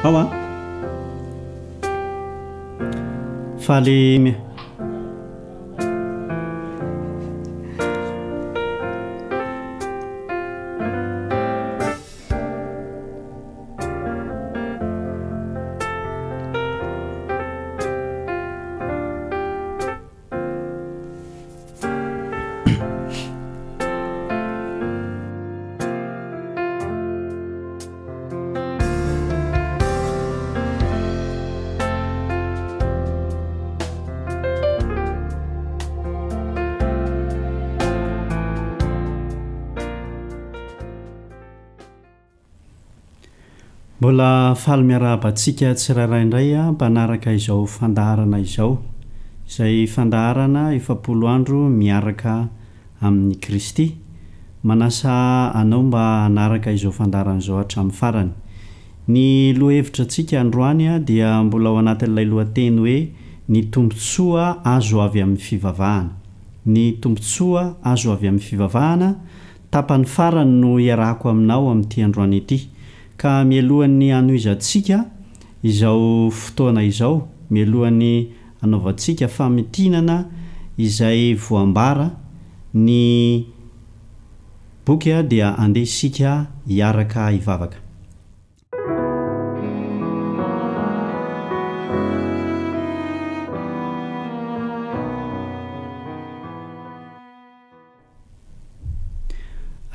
ao a faly mbola faly miarabantsika tsirairay a mpanaraka izao fandaharana izao izay fandaharana 7 andro miaraka amin'ny Kristy manasa anao mba anaraka izao fandaharana izao hatramin'ny farany. Ny lohahevitra antsika androany a dia mbola ao anatin'ilay lohateny hoe ny tombontsoa azo avy amin'ny fivavahana. Ny tombontsoa azo avy amin'ny fivavahana tapany farany no iarahako aminao amin'ity androany ity. Ka mialohan'ny anoizantsika izao fotoana izao, mialohan'ny anaovantsika famitinana izay voambara ny boky dia andesika hiaraka hivavaka.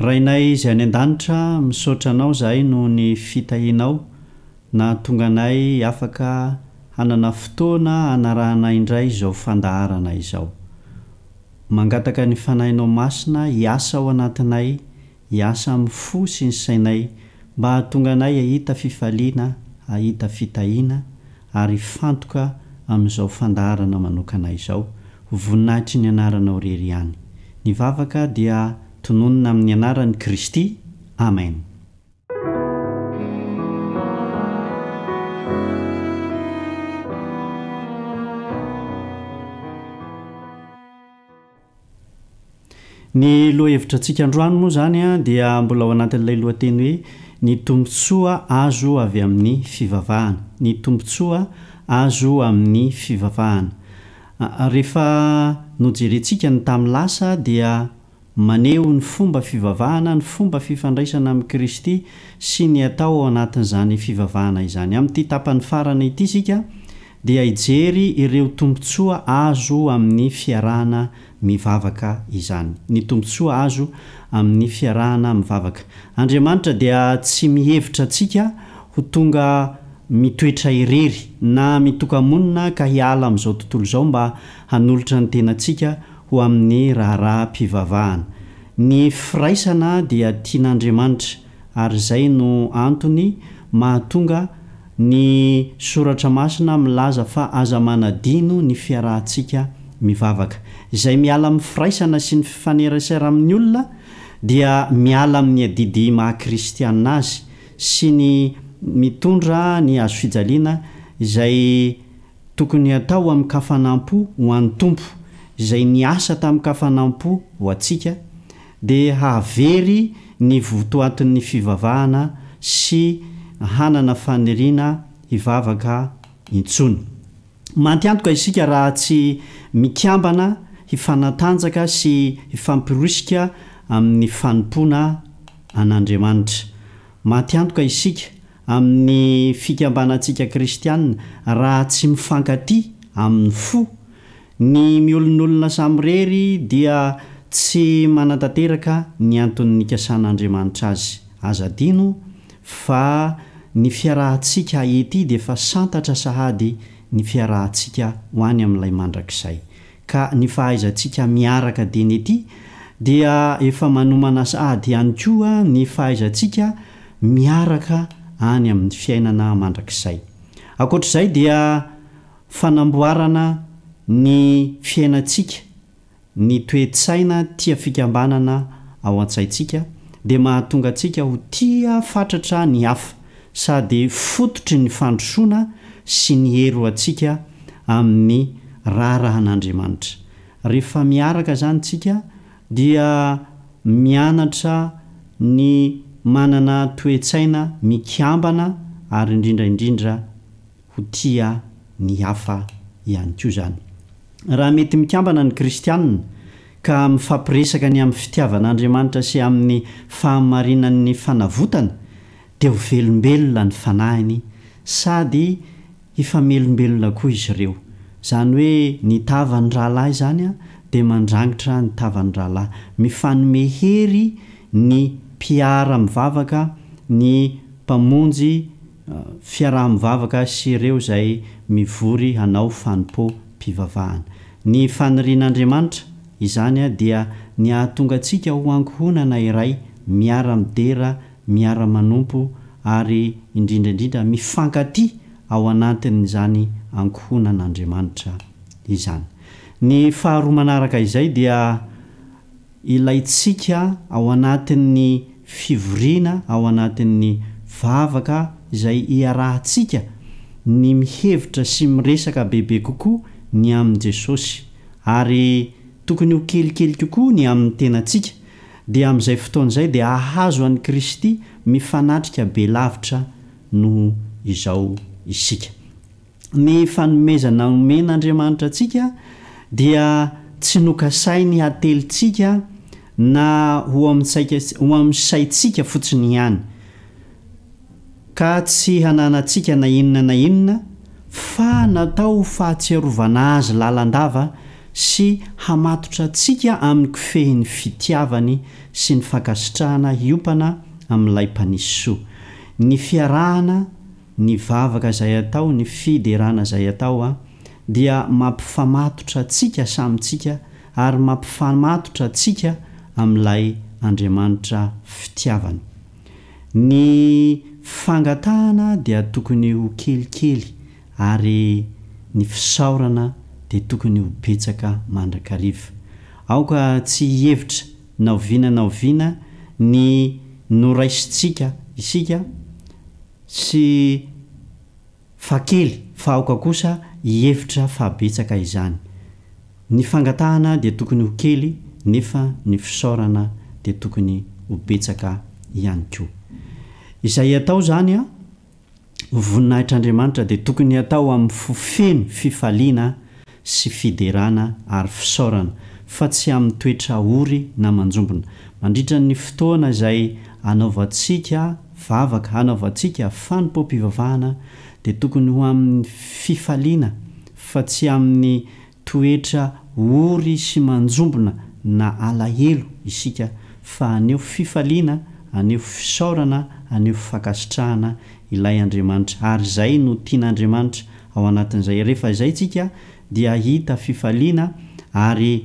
Rainay izay any an-danitra misaotra anao zahay no ny fitahinao na tonga anay afaka hanana fotoana anarahana indray izao fandaharana izao. Mangataka ny fanahinao masina hiasa ao anatinay, hiasa amin'ny fo sy ny sainay mba hahatonga anay hahita fifaliana, hahita fitahiana ary fantoka amin'izao fandaharana manokana izao. Voninahitry ny anaranao irery ihany. Ny vavaka dia tononona amin'ny anaran'i Kristy. Amen. Ny lohahevitra antsika androany moa zany a dia mbola ao anatin'ilay lohateny hoe ny tombontsoa azo avy amin'ny fivavahana. Ny tombontsoa azo amin'ny fivavahana. Rehefa nojerentsika ny tamin'ny lasa dia maneho ny fomba fivavahana, ny fomba fifandraisana amin'ny Kristy sy ny atao ao anatin'izany fivavahana izany. Amin'ity tapany farany ity isika dia hijery ireo tombontsoa azo amin'ny fiarahana mivavaka izany. Ny tombontsoa azo amin'ny fiarahana mivavaka. Andriamanitra dia tsy mihevitra antsika ho tonga mitoetra irery na mitoka-monina ka hiala amin'izao tontolo izao mba hanolotra ny tenantsika ho amin'ny raharaha-mpivavahana. Ny firaisana dia tian'Andriamanitra ary izay no antony mahatonga ny soratra masina milaza fa aza manadino ny fiarahantsika mivavaka. Izay miala amin'ny firaisana sy ny fifanerasera amin'ny olona dia miala amin'ny adidy maha-kristianina azy sy ny mitondra ny azo fijaliana izay tokony atao amin'ny kafanampo ho an'ny tompo, izay niasa tamin'ny kafanampo ho antsika dia havery ny votoatin'ny fivavahana sy hanana faniriana hivavaka intsony. Mantiantoka isika raha tsy mikambana hifanatanjaka sy hifampirisika amin'ny fanompoana an'Andriamanitra. Mantiantoka isika amin'ny fikambanantsika kristianina raha tsy mifankatia amin'ny fo. Ny miolon'olona samirery dia tsy manatanteraka ny antony nikasan'Andriamanitra azy. Aza dino fa ny fiarahantsika ety dia efa santatra sahady ny fiarahantsika ho any amin'ilay mandrakizay. Ka ny fahaizantsika miaraka diny ety dia efa manomana sahady ihany koa ny fahaizantsika miaraka any amin'ny fiainana mandrakizay. Ankoatr'izay dia fanamboarana ny fiainantsika, ny toe-tsaina tia fikambanana ao an-tsaintsika dia mahatonga antsika ho tia fatratra ny hafa sady fototry ny fandrosoana sy ny hero antsika amin'ny raharahan'Andriamanitra. Rehefa miaraka zany tsika dia mianatra ny manana toe-tsaina mikambana ary indrindraindrindra ho tia ny hafa ihany koa zany. Raha mety mikambana ny kristianina ka mifampiresaka ny amin'ny fitiavan'Andriamanitra sy amin'ny fahamarinan'ny fanavotana dia ho velombelona ny fanahiny sady hifamelombelona koa izy ireo. Zany hoe ny tavan'ny rahalahy zany dia mandrangitra ny tavan'ny rahalahy, mifanome hery ny mpiara mivavaka, ny mpamonjy fiaraha-mivavaka sy ireo izay mivory hanao fanompo-pivavahana. Ny fanirian'Andriamanitra izany dia ny ahatonga antsika ho ankohonana iray, miara-midera, miara-manompo ary indrindraindrindra mifankatia ao anatin'izany ankohonan'Andriamanitra izany. Ny faharoa manaraka izay dia ilaitsika ao anatin'ny fivoriana, ao anatin'ny vavaka izay iarahantsika ny mihevitra sy miresaka bebe kokoa ny amin'i Jesosy, ary tokony ho kelikely kokoa ny amin'ny tenantsika, dia amin'izay fotoana izay dia ahazo an'i Kristy mifanatrika be lavitra noho izao isika. Ny fanomezana omen'Andriamanitra antsika dia tsy nokasainy hatelintsika na ho amin'ny saintsika fotsiny ihany, ka tsy hananantsika na inona fa natao fahatsiarovana azy lalandava sy hamatotra antsika amin'ny kofehin'ny fitiavany sy ny fankasitrahana hiompana amin'ilay mpanisy soa. Ny fiarahana, ny vavaka izay atao, ny fiderana izay atao dia mampifamatotra antsika samyntsika ary mampifamatotra antsika amin'ilay Andriamanitra fitiavany. Ny fangatahana dia tokony ho kelikely ary ny fisaorana dia tokony ho betsaka mandrakariva. Aoka tsy hihevitra na oviana ny noraisintsika isika sy fakely, fa aoka kosa hihevitra fa betsaka izany. Ny fangatahana dia tokony ho kely, nefa ny fisaorana dia tokony ho betsaka ihany koa. Izay atao zany voninahitr'Andriamanitra dia tokony atao amin'ny fofeno fifaliana sy fiderana ary fisaorana, fa tsy amin'ny toetra ory na manjombona. Mandritra ny fotoana izay anaovantsika vavaka, anaovantsika fanompo-pivavahana dia tokony ho amin'ny fifaliana, fa tsy amin'ny toetra ory sy manjombona na alahelo isika, fa aneo fifaliana, aneo fisaorana, aneo fankasitrahana ilay Andriamanitra. Ary izay no tian'Andriamanitra ao anatin'izay. Rehefa izay tsika dia hita fifaliana ary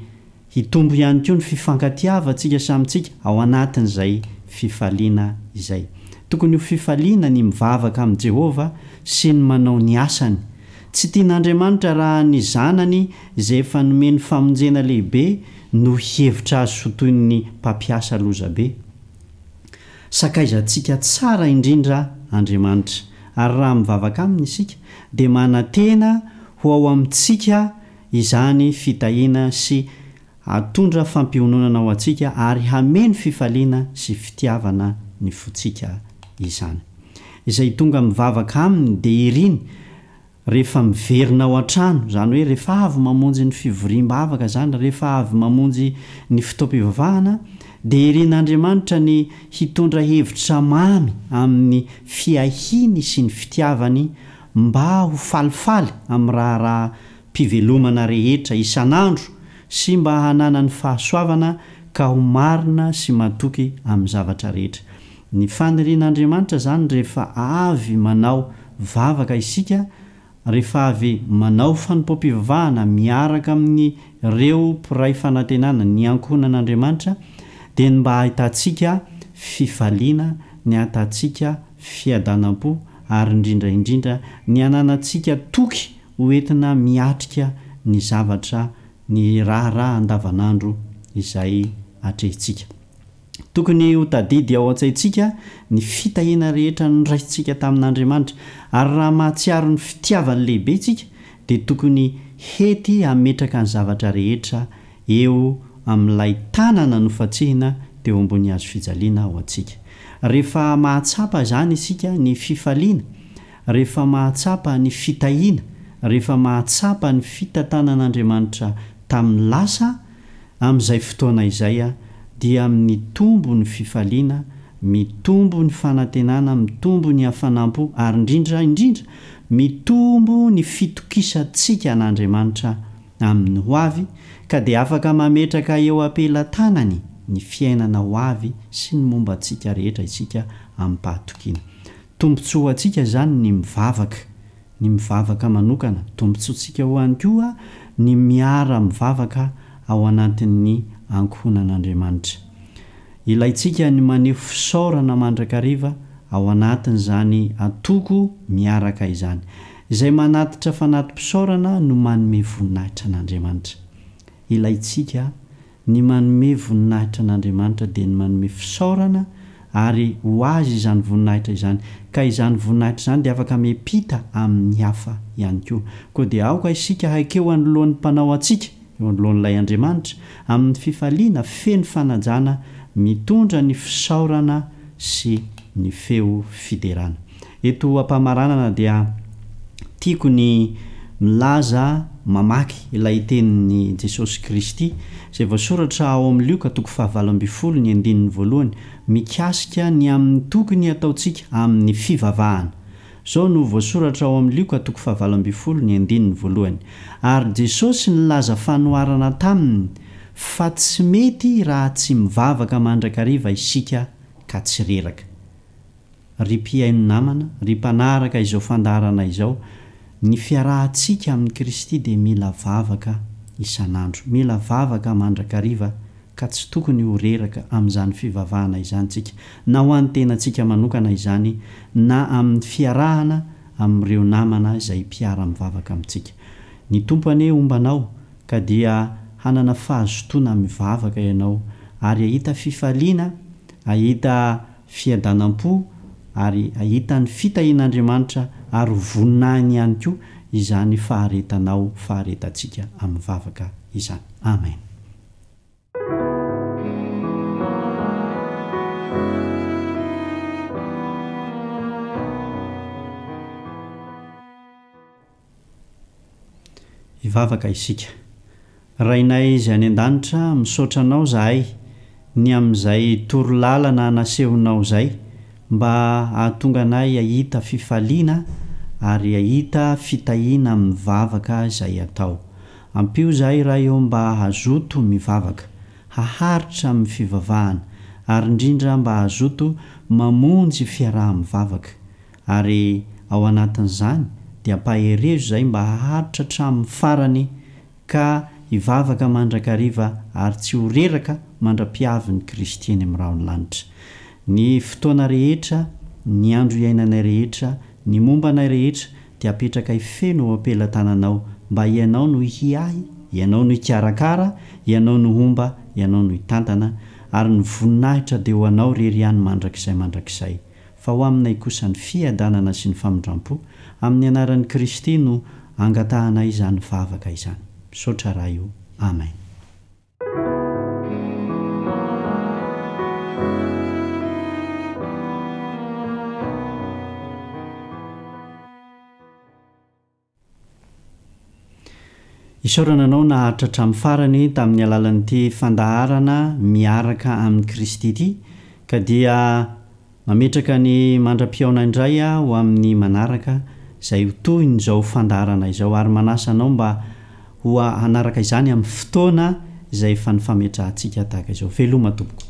hitombo ihany koa ny fifankatiavantsika samyntsika ao anatin'izay fifaliana izay. Tokony ho fifaliana ny mivavaka amin'i Jehova sy ny manao ny asany. Tsy tian'Andriamanitra raha ny zanany izay efa nomeny famonjena lehibe no hevitra azy ho toy ny mpampiasa lozabe. Sakaizantsika tsara indrindra Andriamanitra, ary raha mivavaka aminy isika dia manantena ho ao amintsika izany fitahiana sy atondra fampiononana ao antsika ary hameny fifaliana sy fitiavana ny fontsika izany. Izay tonga mivavaka aminy dia iriny rehefa miverina ao an-trano, zany hoe rehefa avy mamonjy ny fivoriam-bavaka zany, rehefa avy mamonjy ny fotoam-pivavahana, dia irin'Andriamanitra ny hitondra hevitra mamy amin'ny fiahiny sy ny fitiavany mba ho falifaly amin'ny raha mpivelomana rehetra isan'andro sy mba hanana ny fahasoavana ka ho marina sy matoky amin'ny zavatra rehetra. Ny fanirian'Andriamanitra zany rehefa avy manao vavaka isika, rehefa avy manao fanompo-pivavahana miaraka amin'ny ireo mpiray fanantenana, ny ankohonan'Andriamanitra, dia mba hahitantsika fifaliana, ny hahitantsika fiadanam-po ary indrindraindrindra ny hananantsika toky hoentina miatrika ny zavatra, ny raharaha andavanandro izay atrehintsika. Tokony ho tadidy ao an-tsaintsika ny fitahiana rehetra noraisintsika tamin'Andriamanitra, ary raha mahatsiaro ny fitiavany lehibe tsika dia tokony hety hametraka ny zavatra rehetra eo amin'ilay tanana nofatsihina teo ambony hazo fijaliana ao antsika. Rehefa mahatsapa zany isika ny fifaliana rehefa mahatsapa ny fitahiana, rehefa mahatsapa ny fitantanan'Andriamanitra tamin'ny lasa amin'izay fotoana izay dia mitombo ny fifaliana, mitombo ny fanantenana, mitombo ny hafanampo ary indrindra mitombo ny fitokisantsika an'Andriamanitra amin'ny ho avy ka dia afaka mametraka eo ampelantanany ny fiainana ho avy sy ny momba antsika rehetra isika amin'ny mpahatokiana. Tombontsoa antsika izany ny mivavaka manokana, tombontsoantsika ho any koa ny miara mivavaka ao anatin'ny ankohonan'Andriamanitra. Ilaintsika ny maneho fisaorana mandrakariva ao anatin'izany atoko miaraka izany, izay manatitra fanatim-pisaorana no manome voninahitra an'Andriamanitra. Ilaintsika ny manome voninahitra an'Andriamanitra dia ny manome fisaorana ary ho azy izany voninahitra izany, ka izany voninahitra izany dia afaka miampita amin'ny hafa ihany koa. Koa dia aoka isika haikeo anoloan'ny mpanao antsika, eo anoloan'ilay Andriamanitra amin'ny fifaliana feno fanajana, mitondra ny fisaorana sy ny feo fiderana. Eto ampamaranana dia tiako ny milaza mamaky ilay tenin'ny Jesosy Kristy izay voasoratra ao amin'ny Lioka 7:20 mikasika ny amin'ny tokony ataontsika amin'ny fivavahana. Zao no voasoratra ao amin'ny Lioka 7:21 ary Jesosy nilaza fanoharana taminy fa tsy mety raha tsy mivavaka mandrakariva isika ka tsy reraka. Ry mpiaino namana, ry mpanaraka izao fandarana izao, ny fiarahantsika amin'ny Kristy dia mila vavaka isanandro, mila vavaka mandrakariva ka tsy tokony ho reraka amin'izany fivavahana izany tsika, na ho an'ny tenantsika manokana izany na amin'ny fiarahana amin'ireo namana izay mpiara mivavaka amintsika. Ny tompo anie ombanao ka dia hanana fahazotoana mivavaka ianao ary ahita fifaliana, ahita fiadanam-po ary ahita ny fitahian'Andriamanitra ary voninahiny ihany koa izany faharetanao, faharetantsika amin'ny vavaka izany. Amen. Hivavaka isika. Rainay izay any an-danitra, misaotra anao zahay ny amin'izay torolalana nasehonao izay mba hahatonga anay ahita fifaliana ary ahita fitahiana amin'ny vavaka izay atao. Ampio zahay raha eo mba hazoto mivavaka, haharitra amin'ny fivavahana ary indrindra mba hazoto mamonjy fiaraha-mivavaka. Ary ao anatin'izany dia mpaherezo izay mba haharitra hatramin'ny farany ka hivavaka mandrakariva ary tsy ho reraka mandra-piavin'ny Kristy eny amin'ny rahony lanitra. Ny fotoana rehetra, ny andro iainanay rehetra, ny mombanay rehetra dia apetraka hifeno ao ampelantananao mba ianao no hiahy, ianao no hikarakara, ianao no homba, ianao no hitantana ary ny voninahitra dia ho anao rery ihany mandrakizay. Fa ho aminay kosa ny fiadanana sy ny famindrampo amin'ny anaran'i Kristy no angatahanay izany vavaka izany. Misaotra raha io. Amen. Isaorana anao naharitra hatramin'ny farany tamin'ny alalan'ity fandaharana miaraka amin'ny Kristy ity, ka dia mametraka ny mandra-piaona indray ho amin'ny manaraka izay ho toy n'izao fandaharana izao ary manasa anao mba ho hanaraka izany amin'ny fotoana izay efa nifametrahantsika tahaka izao. Veloma tompoko.